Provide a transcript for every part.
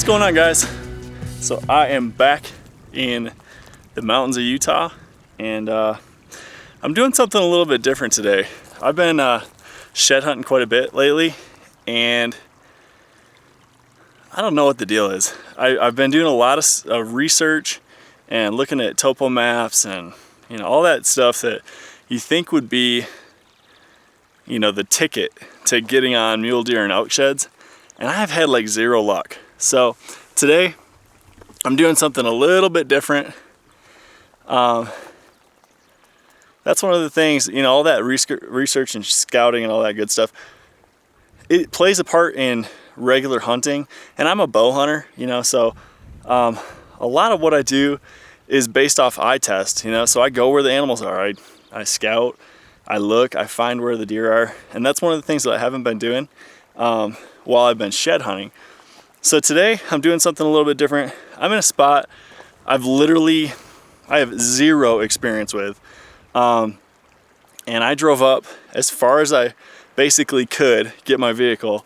going on, guys? So I am back in the mountains of Utah, and I'm doing something a little bit different today. I've been shed hunting quite a bit lately, and I don't know what the deal is. I've been doing a lot of research and looking at topo maps and all that stuff that you think would be the ticket to getting on mule deer and elk sheds, and I've had like zero luck. So today I'm doing something a little bit different. That's one of the things, all that research and scouting and all that good stuff, it plays a part in regular hunting. And I'm a bow hunter, so a lot of what I do is based off eye test, so I go where the animals are. I scout, I look, I find where the deer are. And that's one of the things that I haven't been doing while I've been shed hunting. So today I'm doing something a little bit different. I'm in a spot I have zero experience with. And I drove up as far as I basically could get my vehicle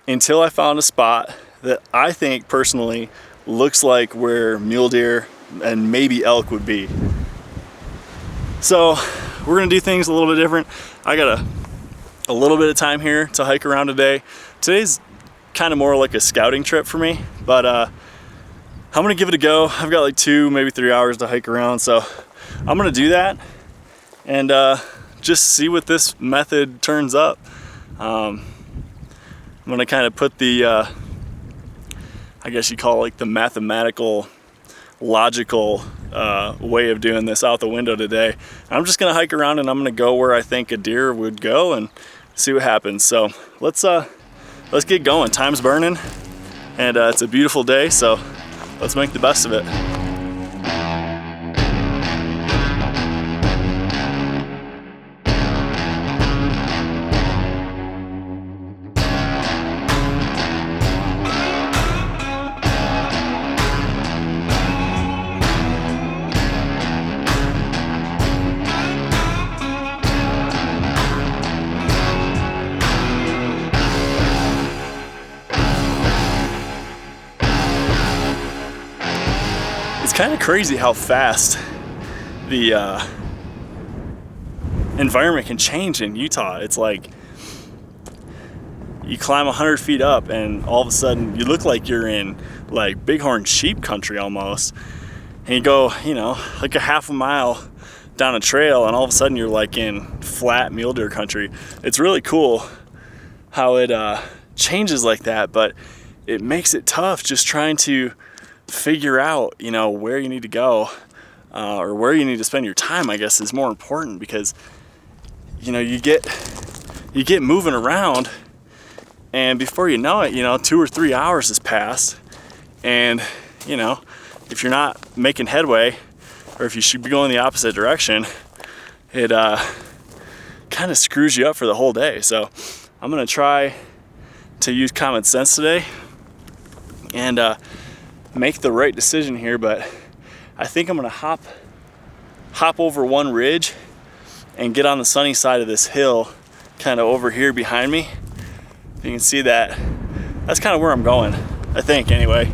until I found a spot that I think personally looks like where mule deer and maybe elk would be. So we're gonna do things a little bit different. I got a little bit of time here to hike around today. Today's kind of more like a scouting trip for me, but I'm gonna give it a go. I've got like 2, maybe 3 hours to hike around, so I'm gonna do that and just see what this method turns up. I'm gonna kind of put the I guess you call it like the mathematical, logical way of doing this out the window today. I'm just gonna hike around and I'm gonna go where I think a deer would go and see what happens. So let's get going. Time's burning, and it's a beautiful day, so let's make the best of it. It's kind of crazy how fast the environment can change in Utah. It's like you climb 100 feet up and all of a sudden you look like you're in like bighorn sheep country almost. And you go, like a half a mile down a trail and all of a sudden you're like in flat mule deer country. It's really cool how it changes like that, but it makes it tough just trying to figure out where you need to go or where you need to spend your time. I guess is more important, because you get moving around, and before you know it 2 or 3 hours has passed, and if you're not making headway, or if you should be going the opposite direction, it kind of screws you up for the whole day. So I'm gonna try to use common sense today and make the right decision here, but I think I'm gonna hop over one ridge and get on the sunny side of this hill kind of over here behind me. You can see that. That's kind of where I'm going, I think, anyway.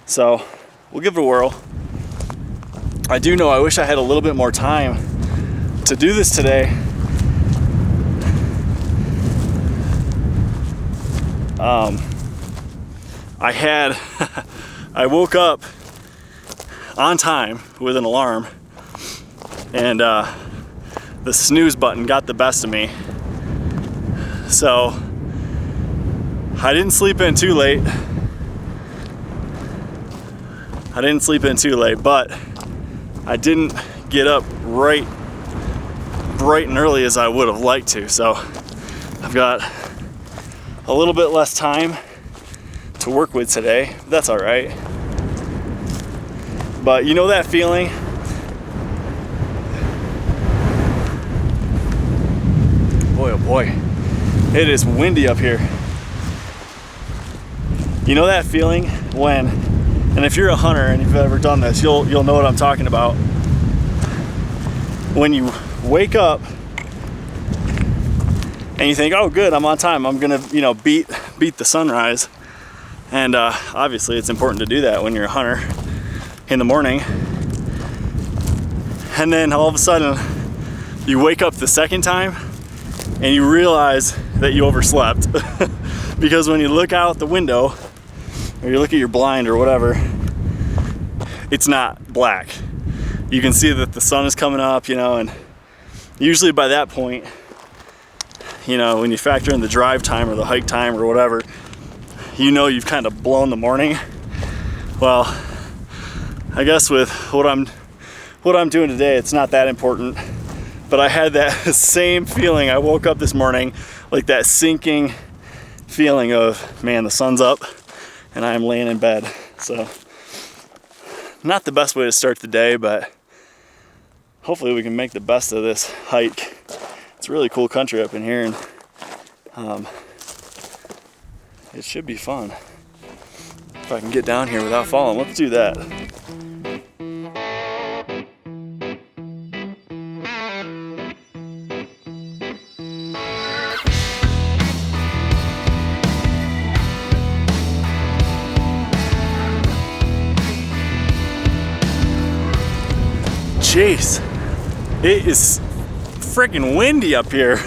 So we'll give it a whirl. I do know I wish I had a little bit more time to do this today. I woke up on time with an alarm, and the snooze button got the best of me. So I didn't sleep in too late. But I didn't get up bright and early as I would have liked to. So I've got a little bit less time to work with today. That's all right. But that feeling? Boy, oh boy, it is windy up here. That feeling when, and if you're a hunter and you've ever done this, you'll know what I'm talking about. When you wake up and you think, oh good, I'm on time, I'm gonna beat the sunrise, And obviously it's important to do that when you're a hunter in the morning. And then all of a sudden you wake up the second time and you realize that you overslept. Because when you look out the window or you look at your blind or whatever, it's not black. You can see that the sun is coming up, you know, and usually by that point, you know, when you factor in the drive time or the hike time or whatever, you know you've kind of blown the morning. Well, I guess with what I'm doing today, it's not that important. But I had that same feeling. I woke up this morning, like that sinking feeling of, man, the sun's up and I'm laying in bed. So not the best way to start the day, but hopefully we can make the best of this hike. It's really cool country up in here, and it should be fun. If I can get down here without falling, let's do that. Jeez, it is freaking windy up here.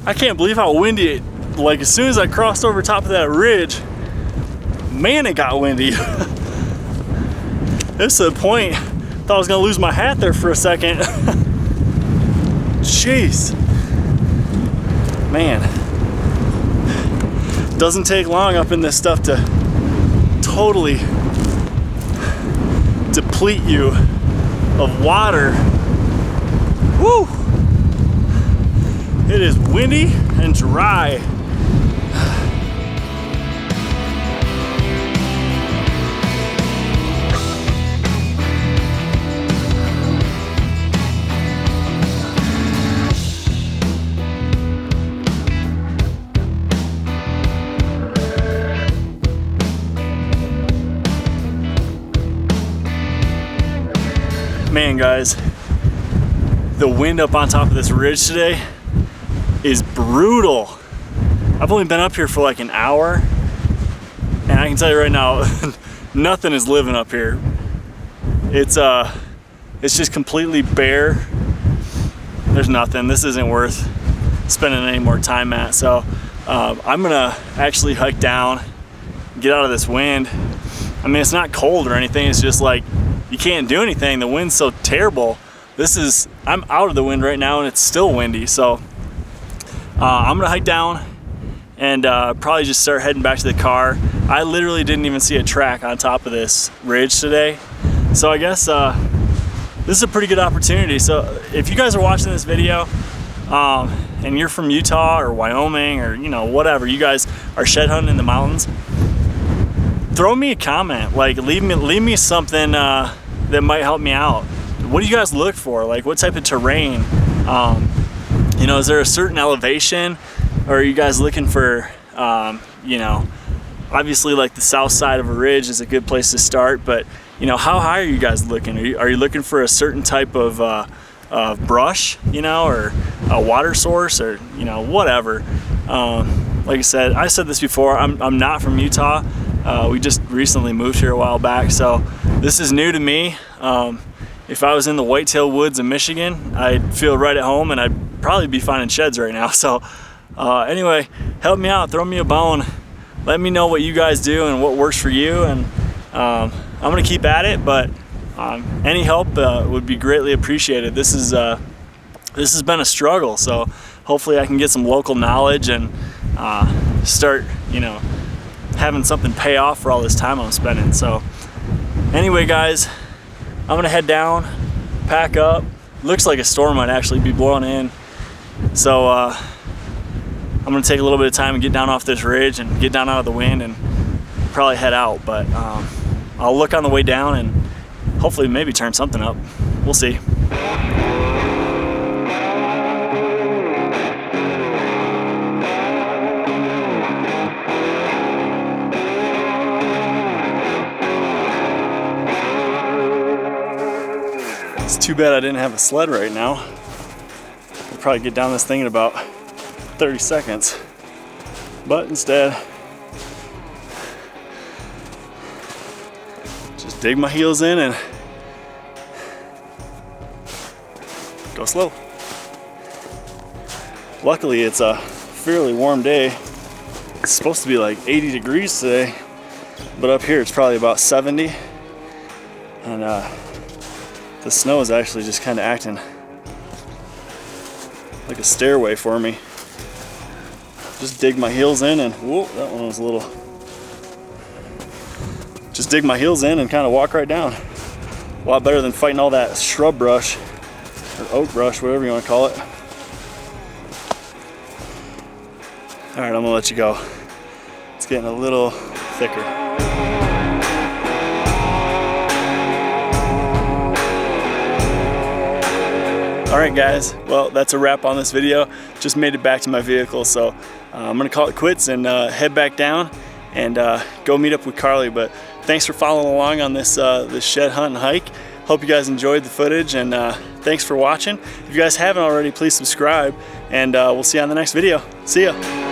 I can't believe how windy it, like as soon as I crossed over top of that ridge, man, it got windy. This is the point, thought I was gonna lose my hat there for a second. Jeez, man. Doesn't take long up in this stuff to totally deplete you of water. Woo! It is windy and dry. Man, guys, the wind up on top of this ridge today is brutal. I've only been up here for like an hour, and I can tell you right now, nothing is living up here. It's just completely bare. There's nothing. This isn't worth spending any more time at. So I'm gonna actually hike down, get out of this wind. I mean, it's not cold or anything. It's just like, you can't do anything. The wind's so terrible. I'm out of the wind right now and it's still windy. So I'm gonna hike down and probably just start heading back to the car. I literally didn't even see a track on top of this ridge today. So I guess this is a pretty good opportunity. So if you guys are watching this video and you're from Utah or Wyoming or, you know, whatever, you guys are shed hunting in the mountains, throw me a comment, like leave me something that might help me out. What do you guys look for? Like, what type of terrain? You know, is there a certain elevation, or are you guys looking for, you know, obviously like the south side of a ridge is a good place to start, but you know, how high are you guys looking? Are you looking for a certain type of brush, you know, or a water source, or, you know, whatever. Like I said this before, I'm not from Utah. We just recently moved here a while back, so this is new to me. If I was in the whitetail woods in Michigan, I'd feel right at home and I'd probably be finding sheds right now. So anyway, help me out, throw me a bone. Let me know what you guys do and what works for you, and I'm gonna keep at it, but any help would be greatly appreciated. This has been a struggle, so hopefully I can get some local knowledge and start, you know, having something pay off for all this time I'm spending. So anyway, guys, I'm gonna head down, pack up. Looks like a storm might actually be blowing in, so I'm gonna take a little bit of time and get down off this ridge and get down out of the wind and probably head out. But I'll look on the way down and hopefully maybe turn something up. We'll see. It's too bad I didn't have a sled right now. I'll probably get down this thing in about 30 seconds. But instead, dig my heels in and go slow. Luckily, it's a fairly warm day. It's supposed to be like 80 degrees today, but up here it's probably about 70. And the snow is actually just kind of acting like a stairway for me. Just dig my heels in and, whoa, that one was a little. Just dig my heels in and kind of walk right down. A lot better than fighting all that shrub brush, or oak brush, whatever you want to call it. All right, I'm gonna let you go. It's getting a little thicker. All right, guys, well, that's a wrap on this video. Just made it back to my vehicle, so I'm gonna call it quits and head back down and go meet up with Carly. But thanks for following along on this shed hunt and hike. Hope you guys enjoyed the footage, and thanks for watching. If you guys haven't already, please subscribe, and we'll see you on the next video. See ya.